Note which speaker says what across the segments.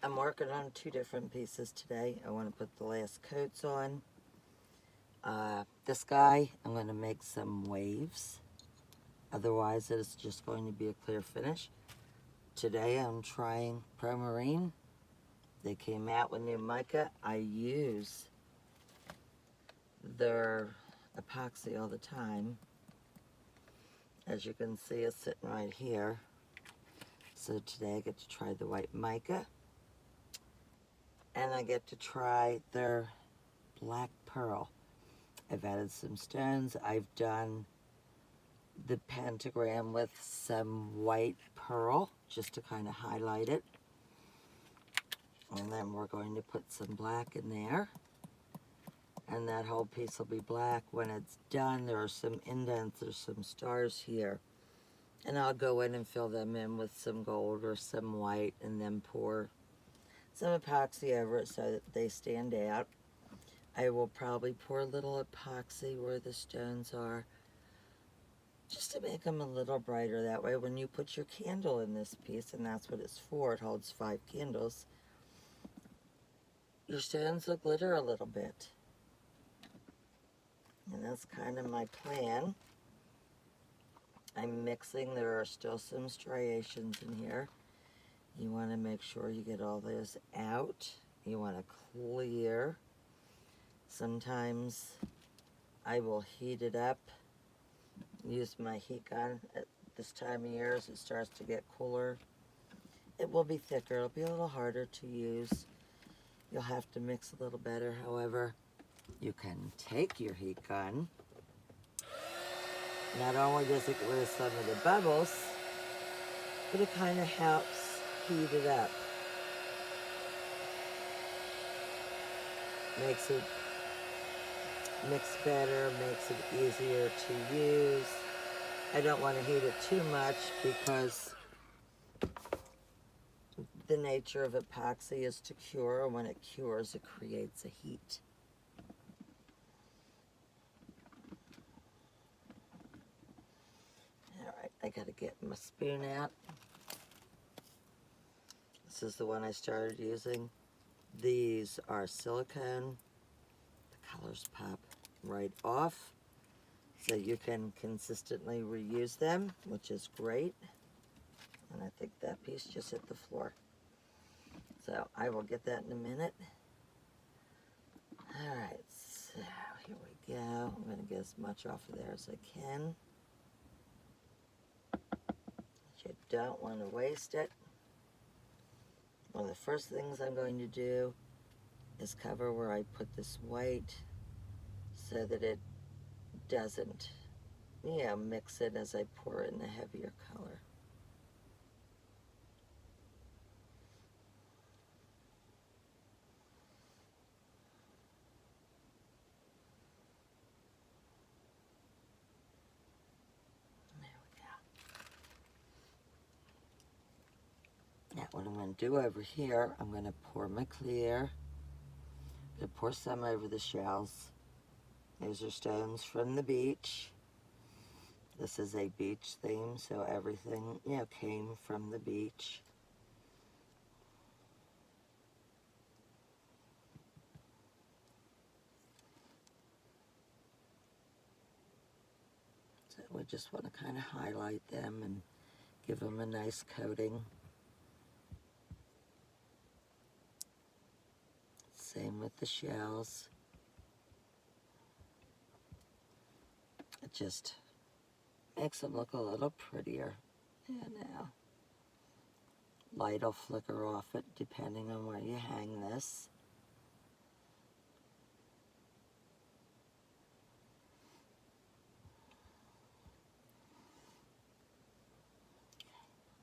Speaker 1: I'm working on two different pieces today. I want to put the last coats on. This guy, I'm going to make some waves. Otherwise, it's just going to be a clear finish. Today, I'm trying Promarine. They came out with new mica. I use their epoxy all the time. As you can see, it's sitting right here. So today, I get to try the white mica. And I get to try their black pearl. I've added some stones. I've done the pentagram with some white pearl just to kind of highlight it. And then we're going to put some black in there. And that whole piece will be black. When it's done, there are some indents, there's some stars here. And I'll go in and fill them in with some gold or some white and then pour some epoxy over it so that they stand out. I will probably pour a little epoxy where the stones are, just to make them a little brighter. That way when you put your candle in this piece, and that's what it's for, it holds 5 candles, your stones will glitter a little bit. And that's kind of my plan. I'm mixing. There are still some striations in here. You want to make sure you get all those out. You want to clear. Sometimes I will heat it up, use my heat gun at this time of year as it starts to get cooler. It will be thicker. It'll be a little harder to use. You'll have to mix a little better. However, you can take your heat gun. Not only does it get rid of some of the bubbles, but it kind of helps heat it up. Makes it mix better, makes it easier to use. I don't want to heat it too much because the nature of epoxy is to cure, and when it cures, it creates a heat. Alright, I gotta get my spoon out. This is the one I started using. These are silicone. The colors pop right off, so you can consistently reuse them, which is great. And I think that piece just hit the floor. So I will get that in a minute. Alright, so here we go. I'm going to get as much off of there as I can. You don't want to waste it. One of the first things I'm going to do is cover where I put this white so that it doesn't, mix it as I pour in the heavier color. Now what I'm going to do over here, I'm going to pour my clear. I'm going to pour some over the shells. These are stones from the beach. This is a beach theme, so everything, came from the beach. So we just want to kind of highlight them and give them a nice coating. Same with the shells. It just makes them look a little prettier. Yeah, now. Light will flicker off it depending on where you hang this.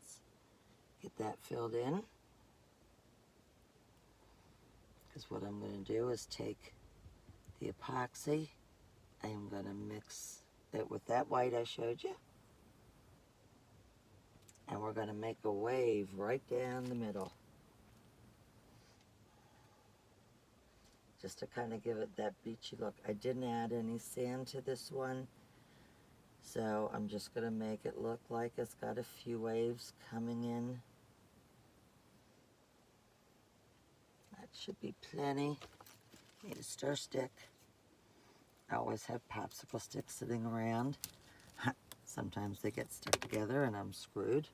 Speaker 1: Let's get that filled in. Because what I'm going to do is take the epoxy. I'm going to mix it with that white I showed you. And we're going to make a wave right down the middle. Just to kind of give it that beachy look. I didn't add any sand to this one, so I'm just going to make it look like it's got a few waves coming in. Should be plenty. Need a stir stick. I always have popsicle sticks sitting around. Sometimes they get stuck together and I'm screwed.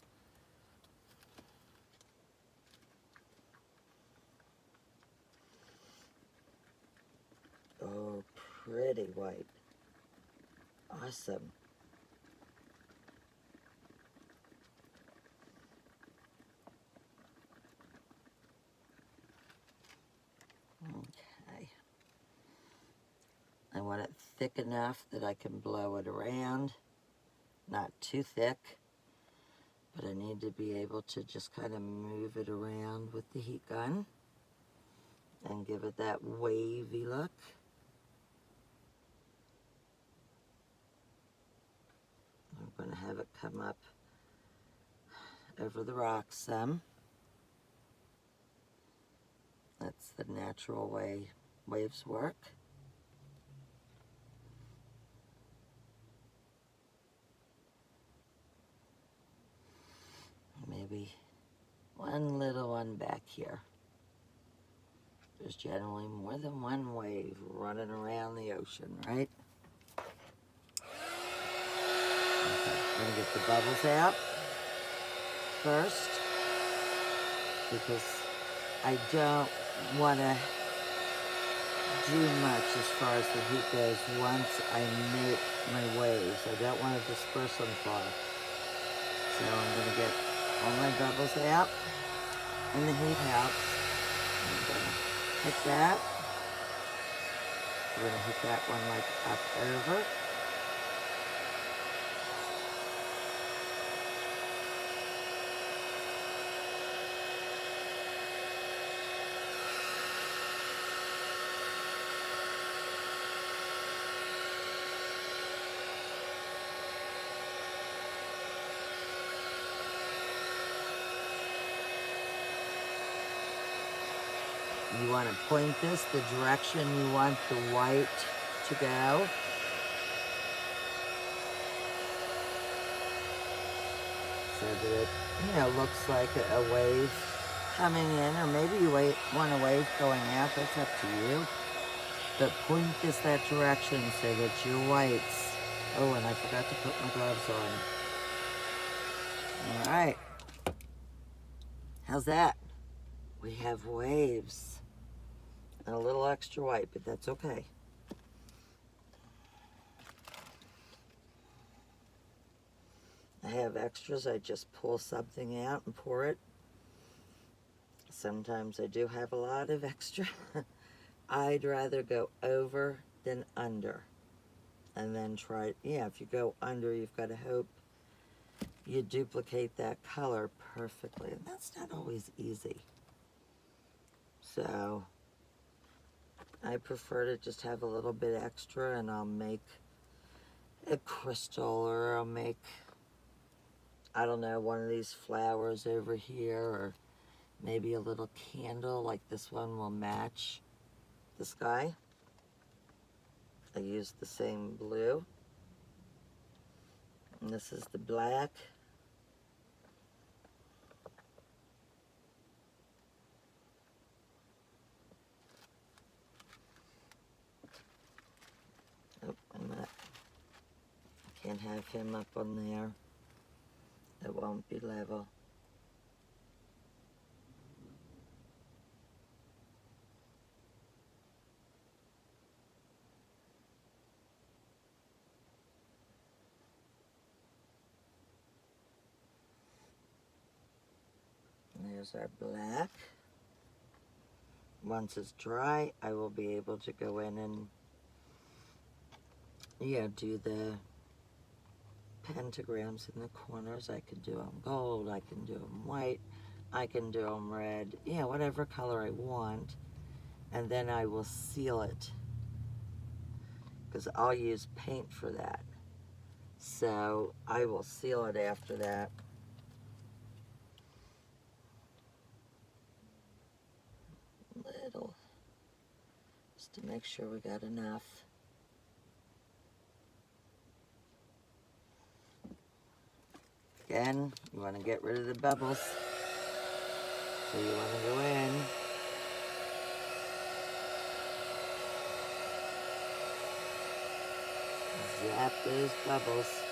Speaker 1: Oh, pretty white. Awesome. Okay. I want it thick enough that I can blow it around. Not too thick, but I need to be able to just kind of move it around with the heat gun and give it that wavy look. I'm going to have it come up over the rocks some. That's the natural way waves work. Maybe one little one back here. There's generally more than one wave running around the ocean, right? Okay, I'm going to get the bubbles out first because I don't want to do much as far as the heat goes once I make my waves. I don't want to disperse them far. So I'm going to get all my bubbles out, and the heat helps. I'm going to hit that. We're going to hit that one like up over. You want to point this the direction you want the white to go. So that it, looks like a wave coming in, or maybe you want a wave going out, that's up to you. But point this that direction so that your whites, oh, and I forgot to put my gloves on. All right, how's that? We have waves. And a little extra white, but that's okay. I have extras. I just pull something out and pour it. Sometimes I do have a lot of extra. I'd rather go over than under. And then try, if you go under, you've got to hope you duplicate that color perfectly. And that's not always easy. So I prefer to just have a little bit extra, and I'll make a crystal, or I'll make, I don't know, one of these flowers over here, or maybe a little candle like this one will match the sky. I used the same blue, and this is the black. Oh, I can't have him up on there. It won't be level. And there's our black. Once it's dry, I will be able to go in and do the pentagrams in the corners. I can do them gold, I can do them white, I can do them red, whatever color I want. And then I will seal it, because I'll use paint for that. So I will seal it after that. Little, just to make sure we got enough. Again, you want to get rid of the bubbles. So you want to go in Zap those bubbles.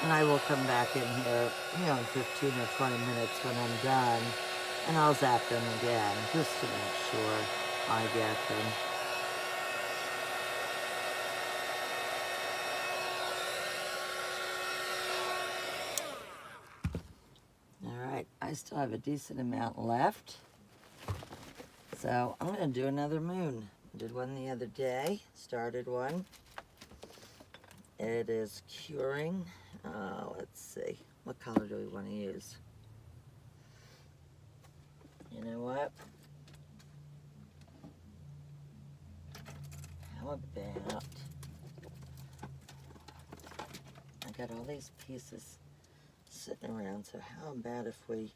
Speaker 1: And I will come back in here, in 15 or 20 minutes when I'm done, and I'll zap them again, just to make sure I get them. All right, I still have a decent amount left, so I'm going to do another moon. I did one the other day, started one. It is curing. Let's see, what color do we want to use? You know what? How about, I got all these pieces sitting around, so how about if we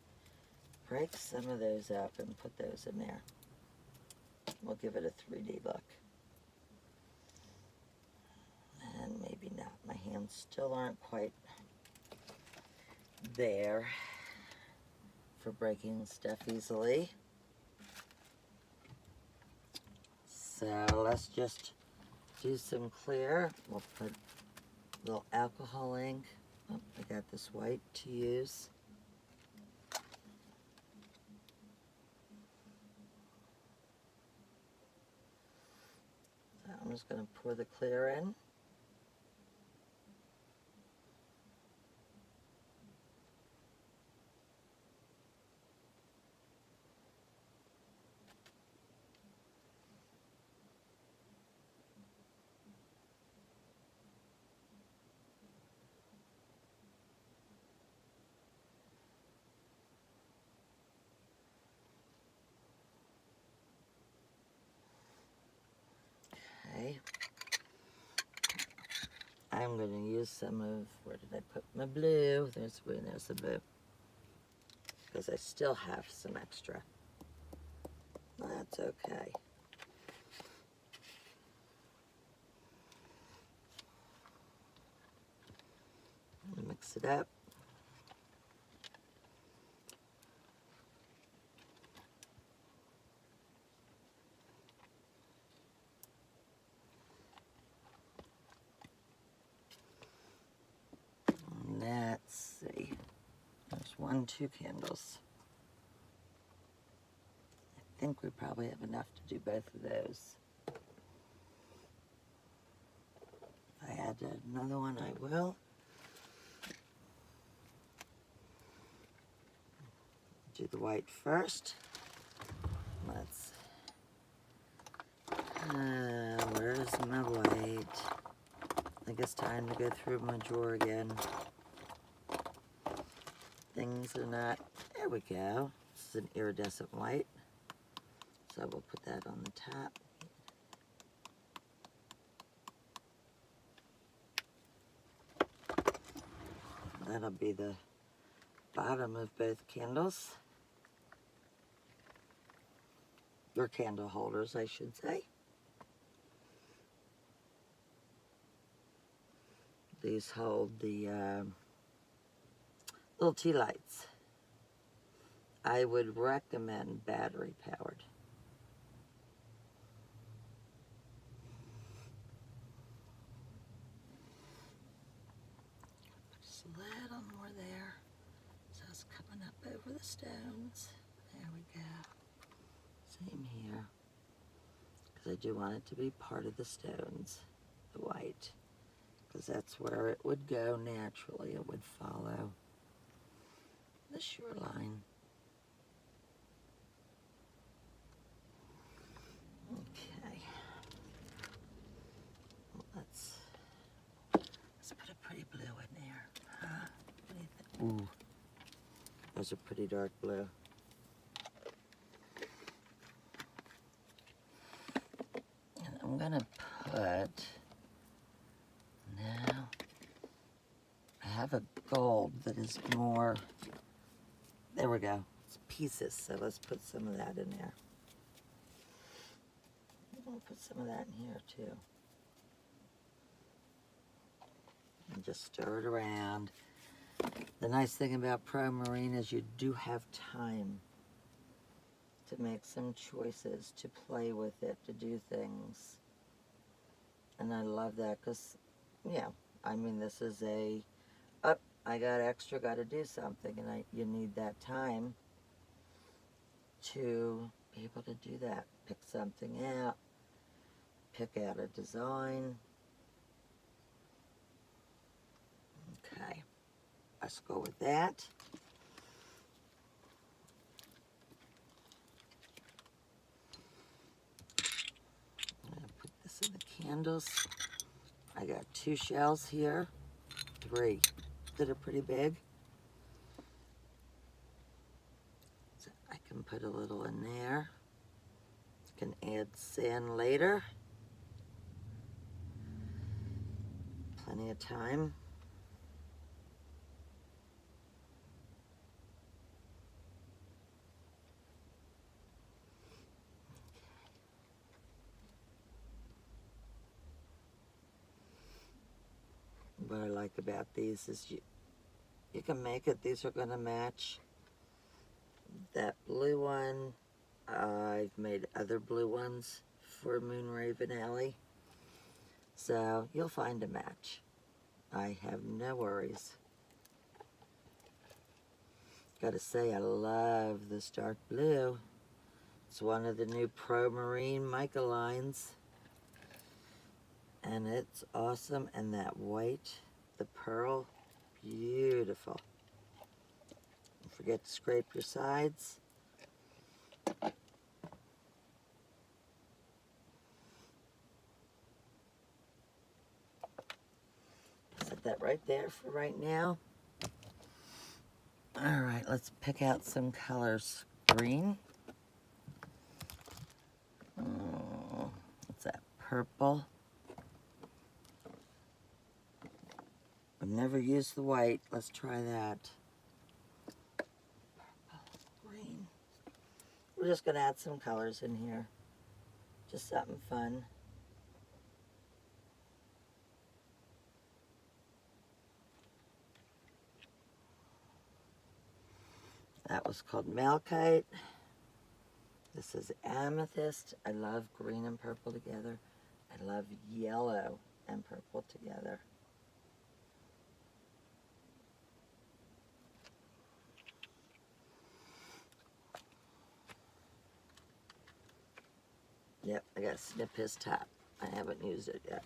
Speaker 1: break some of those up and put those in there? We'll give it a 3D look. And maybe not. My hands still aren't quite there for breaking stuff easily. So let's just do some clear. We'll put a little alcohol ink. Oh, I got this white to use. So I'm just going to pour the clear in. Okay. I'm going to use some of, where did I put my blue? There's the blue. Because I still have some extra. That's okay. Mix it up. Let's see. There's 2 candles. I think we probably have enough to do both of those. If I add another one, I will. Do the white first. Let's, where's my white? I think it's time to go through my drawer again. Things are not, there we go. This is an iridescent white. So we'll put that on the top. That'll be the bottom of both candles. Or candle holders, I should say. These hold the little tea lights. I would recommend battery powered. Just a little more there. So it's coming up over the stones. There we go. Same here. Because I do want it to be part of the stones, the white. Because that's where it would go naturally. It would follow the shoreline. Okay. Let's put a pretty blue in there. Huh? What do you think? Ooh. There's a pretty dark blue. And I'm going to put, now, I have a gold that is more, there we go, it's pieces, so let's put some of that in there. I'll put some of that in here too. And just stir it around. The nice thing about Pro Marine is you do have time to make some choices, to play with it, to do things. And I love that because, yeah, I mean, this is I got extra, got to do something, and you need that time to be able to do that. Pick something out, pick out a design. Okay, let's go with that. I'm going to put this in the candles. I got 2 shells here, 3 that are pretty big. So I can put a little in there. Can add sand later. Plenty of time. What I like about these is you can make it. These are going to match that blue one. I've made other blue ones for Moonraven Alley. So you'll find a match. I have no worries. Gotta say, I love this dark blue. It's one of the new Pro Marine mica lines. And it's awesome. And that white, the pearl, beautiful. Don't forget to scrape your sides. Set that right there for right now. All right, let's pick out some colors. Green. What's that? Purple. I've never used the white. Let's try that. Purple, green. We're just going to add some colors in here. Just something fun. That was called Malachite. This is Amethyst. I love green and purple together. I love yellow and purple together. Yep, I gotta snip his top. I haven't used it yet.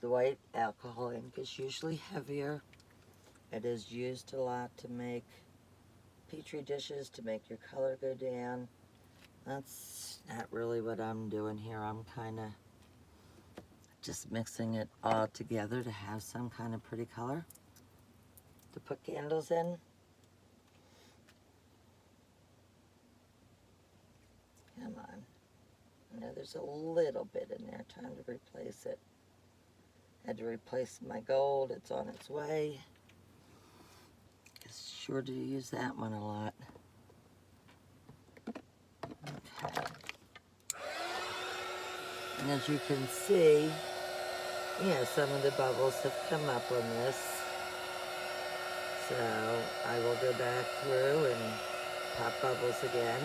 Speaker 1: The white alcohol ink is usually heavier. It is used a lot to make petri dishes, to make your color go down. That's not really what I'm doing here. I'm kind of just mixing it all together to have some kind of pretty color to put candles in. Come on. I know there's a little bit in there. Time to replace it. Had to replace my gold. It's on its way. Sure do use that one a lot. Okay. And as you can see, some of the bubbles have come up on this. So I will go back through and pop bubbles again.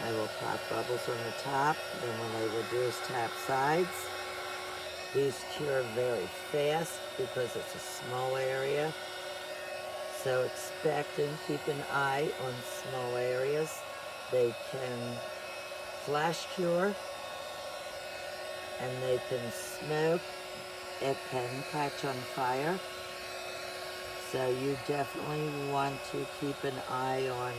Speaker 1: I will pop bubbles on the top, then what I will do is tap sides. These cure very fast because it's a small area. So expect and keep an eye on small areas. They can flash cure and they can smoke. It can catch on fire. So you definitely want to keep an eye on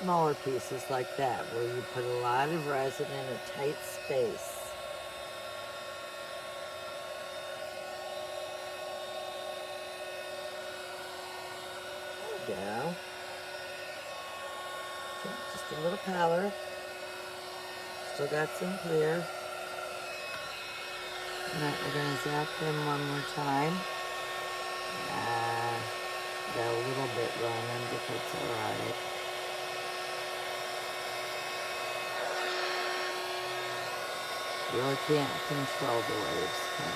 Speaker 1: smaller pieces like that, where you put a lot of resin in a tight space. There we go. Just a little color. Still got some clear. Alright, we're going to zap them one more time. Got a little bit running, but that's alright. Really can't control the waves, can I?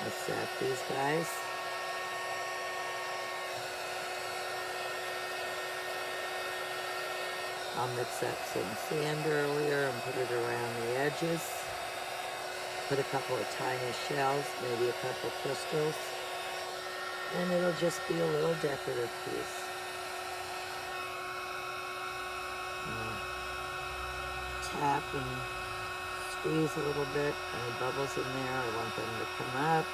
Speaker 1: Let's zap these guys. I'll mix up some sand earlier and put it around the edges. Put a couple of tiny shells, maybe a couple crystals. And it'll just be a little decorative piece. Tap and squeeze a little bit. Any bubbles in there, I want them to come up.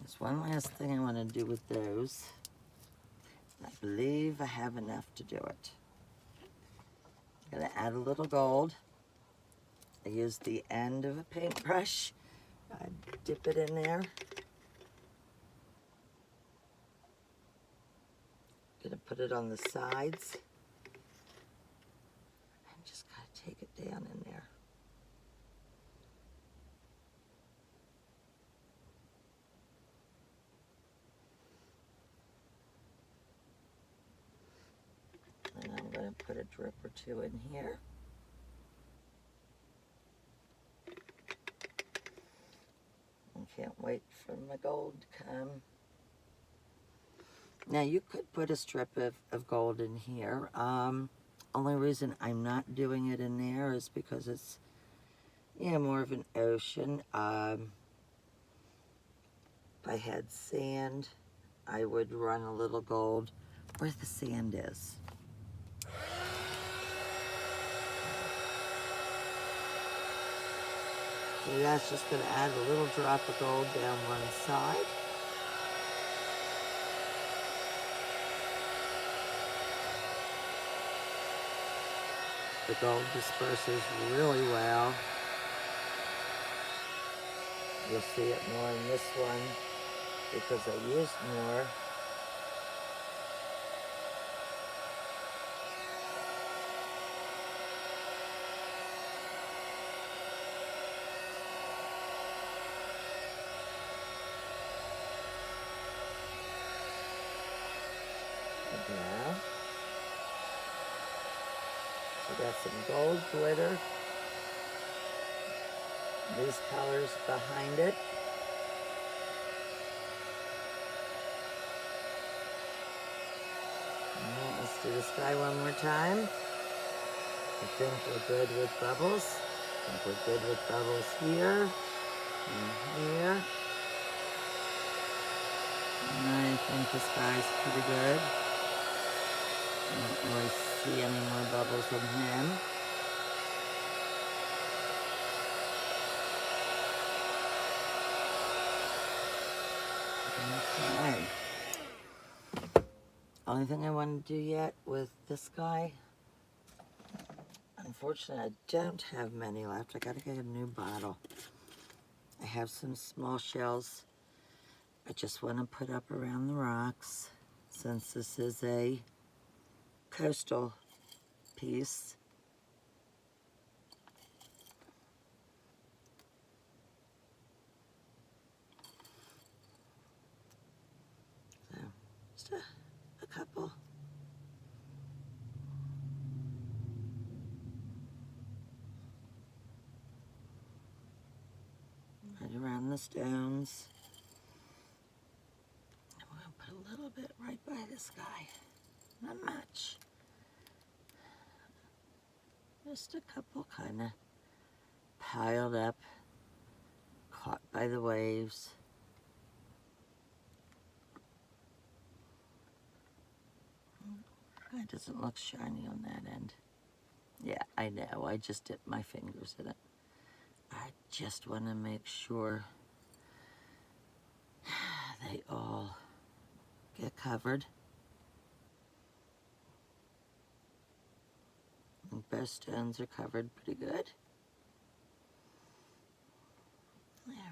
Speaker 1: There's one last thing I want to do with those. I believe I have enough to do it. I'm going to add a little gold. I use the end of a paintbrush. I dip it in there. Going to put it on the sides. And just got to take it down in there. And I'm going to put a drip or two in here. I can't wait for my gold to come. Now you could put a strip of gold in here. Only reason I'm not doing it in there is because it's, more of an ocean. If I had sand, I would run a little gold where the sand is. So that's just going to add a little drop of gold down one side. The gold disperses really well. You'll see it more in this one because I used more. Yeah. We got some gold glitter. These colors behind it. Alright, let's do this guy one more time. I think we're good with bubbles. I think we're good with bubbles here and here. And I think this guy's pretty good. I don't really see any more bubbles from him. Okay. Only thing I want to do yet with this guy, unfortunately I don't have many left. I gotta get a new bottle. I have some small shells I just want to put up around the rocks since this is a coastal piece. So, just a couple. Right around the stones. And we're going to put a little bit right by this guy. Not much. Just a couple kind of piled up, caught by the waves. It doesn't look shiny on that end. Yeah, I know. I just dipped my fingers in it. I just want to make sure they all get covered. And both stones are covered pretty good. There we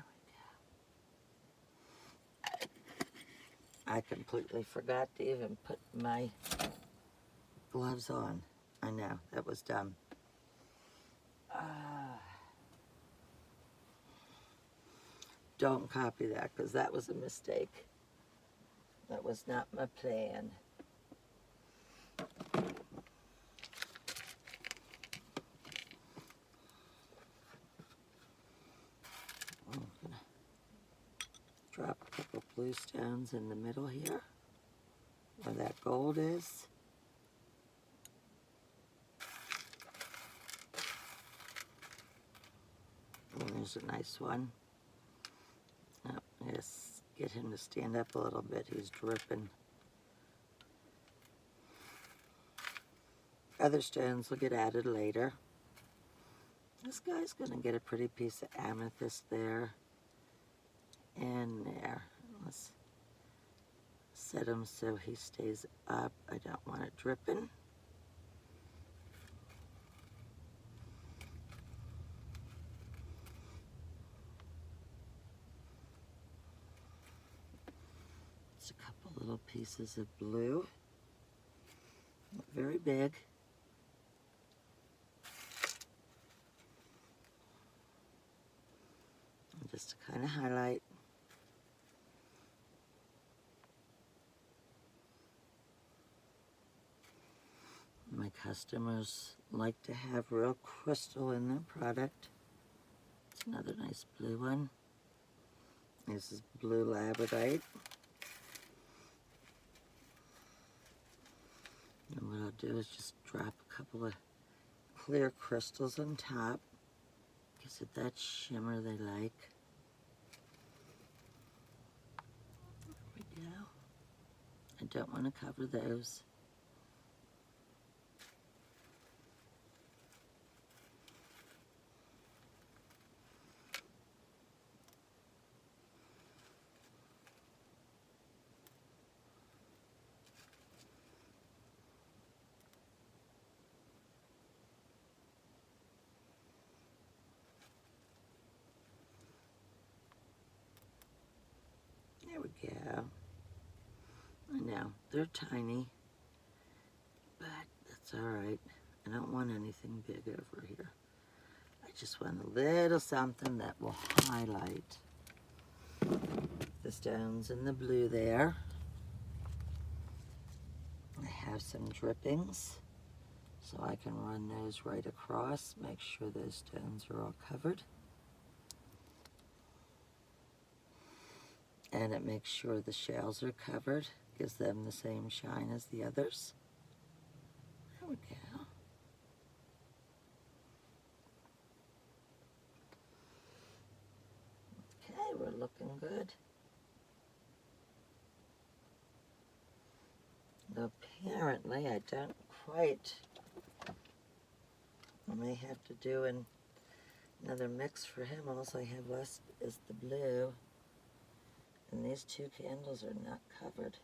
Speaker 1: go. I completely forgot to even put my gloves on. I know, that was dumb. Don't copy that, because that was a mistake. That was not my plan. I'm gonna drop a couple blue stones in the middle here, where that gold is. And there's a nice one. Oh, yes, get him to stand up a little bit. He's dripping. Other stones will get added later. This guy's gonna get a pretty piece of amethyst there and there. Let's set him so he stays up. I don't want it dripping. It's a couple little pieces of blue. Not very big. And just to kind of highlight. My customers like to have real crystal in their product. It's another nice blue one. This is blue labradorite. And what I'll do is just drop a couple of clear crystals on top. Gives it that shimmer they like. There we go. I don't want to cover those. There we go. I know, they're tiny, but that's all right. I don't want anything big over here. I just want a little something that will highlight the stones and the blue there. I have some drippings, so I can run those right across, make sure those stones are all covered. And it makes sure the shells are covered, gives them the same shine as the others. There we go. Okay, we're looking good. Apparently, I don't quite. I may have to do another mix for him. All I have left is the blue. And these two candles are not covered.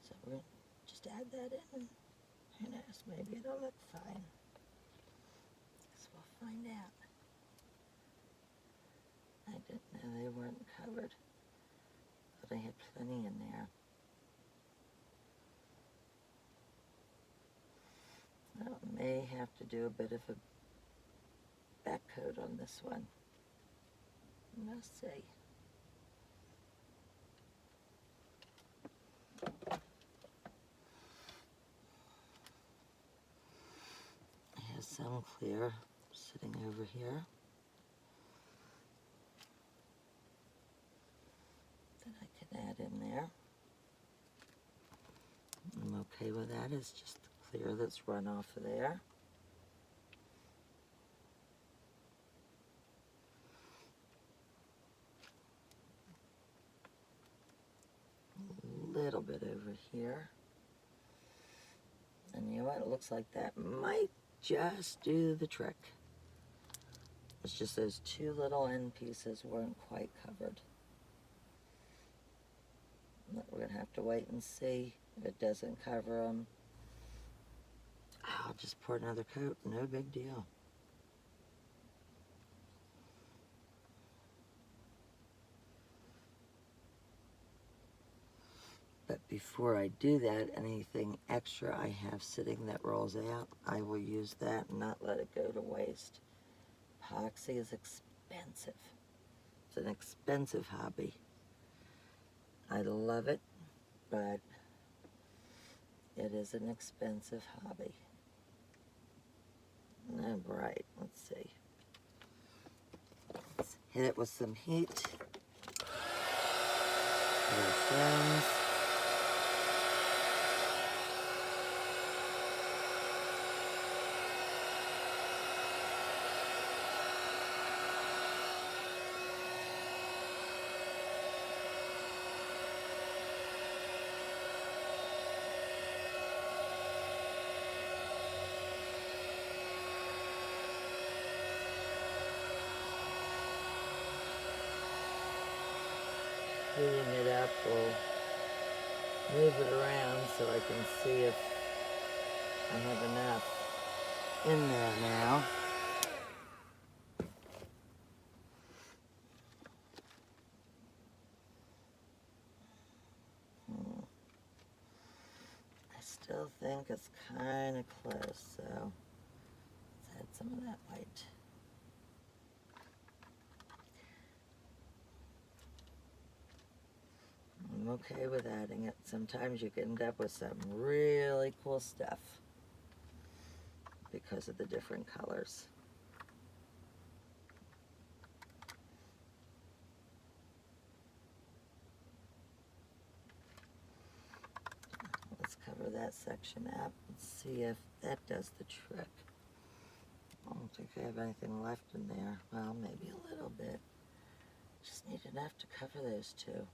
Speaker 1: So we're going to just add that in. Who knows, maybe it'll look fine. Guess we'll find out. I didn't know they weren't covered. But I had plenty in there. Well, may have to do a bit of a back coat on this one. We'll see. I have some clear sitting over here that I can add in there. I'm okay with that. It's just the clear that's run off of there. A little bit over here. And you know what? It looks like that might just do the trick. It's just those two little end pieces weren't quite covered. We're going to have to wait and see if it doesn't cover them. I'll just pour another coat, no big deal. But before I do that, anything extra I have sitting that rolls out, I will use that and not let it go to waste. Epoxy is expensive. It's an expensive hobby. I love it, but it is an expensive hobby. All right, let's see. Let's hit it with some heat. Let it friends. Heating it up will move it around so I can see if I have enough in there now. I still think it's kind of close, so let's add some of that white. I'm okay with adding it. Sometimes you can end up with some really cool stuff because of the different colors. Let's cover that section up and see if that does the trick. I don't think I have anything left in there. Well, maybe a little bit. Just need enough to cover those two.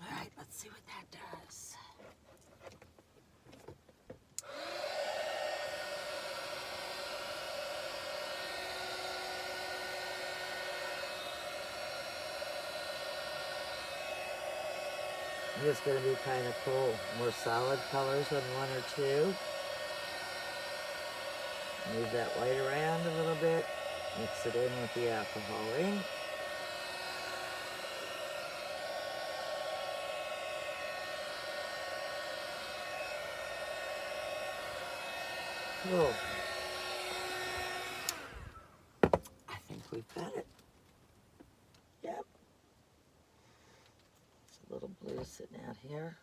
Speaker 1: All right, let's see what that does. It's going to be kind of cool. More solid colors on one or two. Move that white around a little bit. Mix it in with the alcohol ink. Cool. I think we've got it. Yep. It's a little blue sitting out here.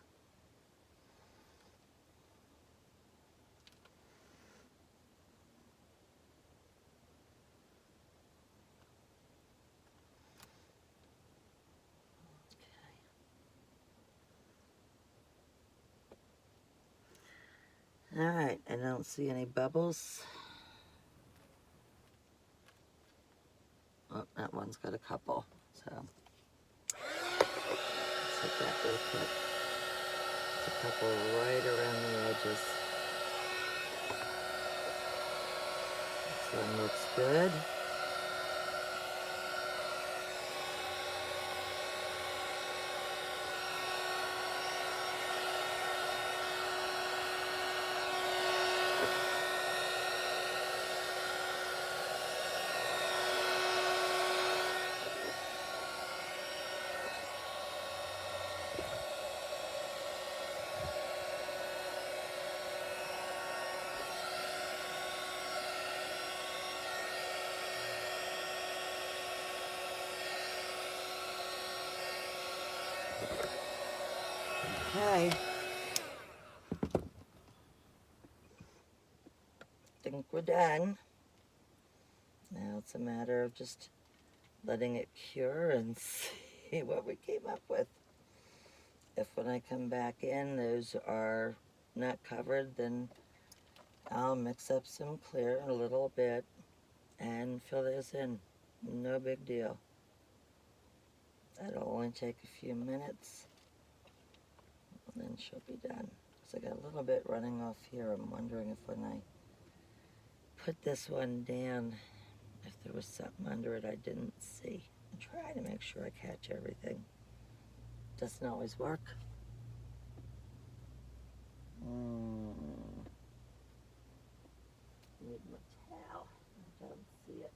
Speaker 1: Okay. All right, I don't see any bubbles. Oh, that one's got a couple, so let's hit that real quick. There's a couple right around the edges. This one looks good. Okay. Think we're done. Now it's a matter of just letting it cure and see what we came up with. If when I come back in those are not covered, then I'll mix up some clear a little bit and fill those in. No big deal. That'll only take a few minutes and then she'll be done. So I got a little bit running off here. I'm wondering if when I put this one down if there was something under it I didn't see. I try to make sure I catch everything. Doesn't always work. Need my towel. I don't see it.